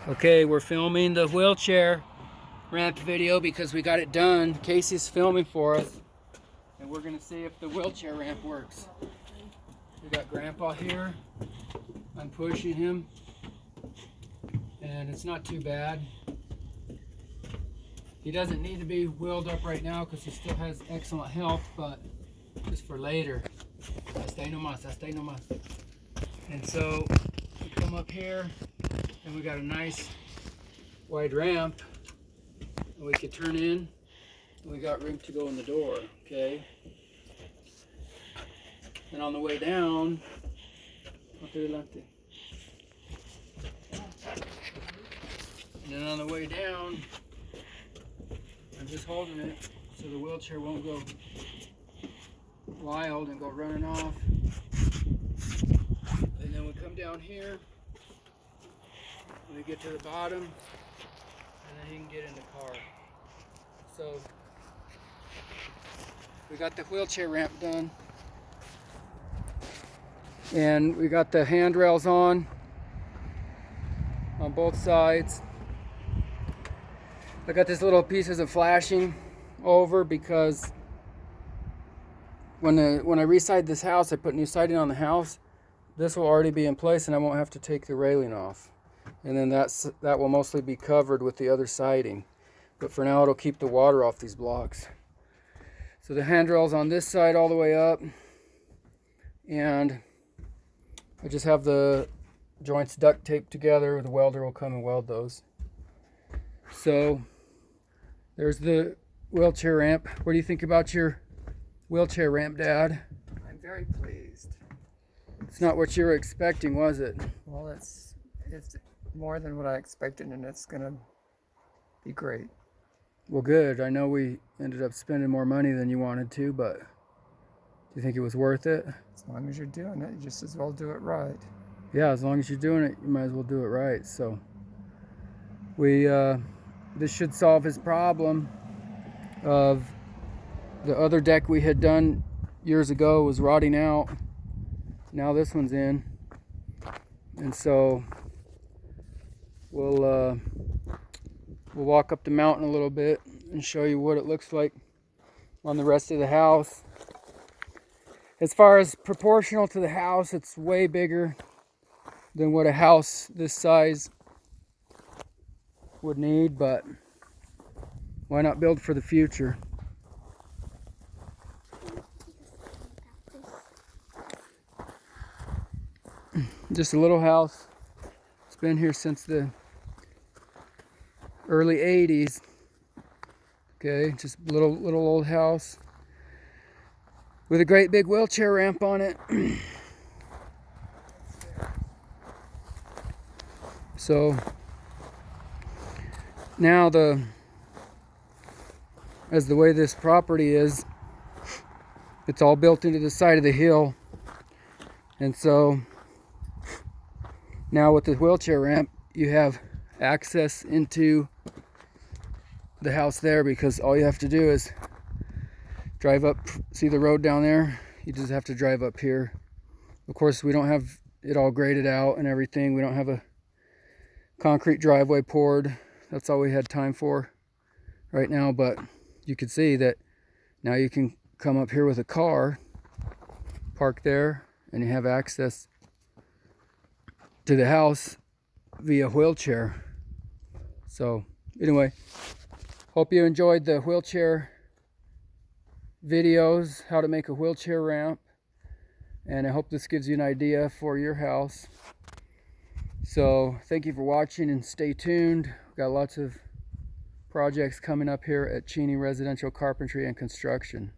Okay, we're filming the wheelchair ramp video because we got it done. Casey's filming for us, and we're gonna see if the wheelchair ramp works. We got Grandpa here. I'm pushing him, and it's not too bad. He doesn't need to be wheeled up right now because he still has excellent health, but just for later. Hasta ahí nomás, hasta ahí nomás. And so we come up here, and we got a nice wide ramp, and we could turn in, and we got room to go in the door, okay? And on the way down, and then on the way down, I'm just holding it so the wheelchair won't go wild and go running off. And then we come down here, and we get to the bottom, and then he can get in the car. So we got the wheelchair ramp done, and we got the handrails on both sides. I got these little pieces of flashing over because when I re-side this house, I put new siding on the house. This will already be in place, and I won't have to take the railing off. And then that will mostly be covered with the other siding. But for now, it'll keep the water off these blocks. So the handrails on this side all the way up, and I just have the joints duct taped together. The welder will come and weld those. So there's the wheelchair ramp. What do you think about your wheelchair ramp, Dad? I'm very pleased. It's not what you were expecting, was it? Well, it's more than what I expected, and it's gonna be great. Well, good. I know we ended up spending more money than you wanted to, but do you think it was worth it? As long as you're doing it, you just as well do it right. Yeah, as long as you're doing it, you might as well do it right. So this should solve his problem of the other deck we had done years ago was rotting out. Now this one's in, and so we'll walk up the mountain a little bit and show you what it looks like on the rest of the house. As far as proportional to the house, it's way bigger than what a house this size would need, but why not build for the future? Just a little house. It's been here since the early 80s. Okay, just little old house with a great big wheelchair ramp on it. So now as the way this property is, it's all built into the side of the hill, and so now with the wheelchair ramp you have access into the house there, because all you have to do is drive up. See the road down there? You just have to drive up here. Of course, we don't have it all graded out and everything. We don't have a concrete driveway poured. That's all we had time for right now, but you can see that now you can come up here with a car, park there, and you have access to the house via wheelchair. So anyway, hope you enjoyed the wheelchair videos, how to make a wheelchair ramp, and I hope this gives you an idea for your house. So thank you for watching, and stay tuned. We've got lots of projects coming up here at Cheney Residential Carpentry and Construction.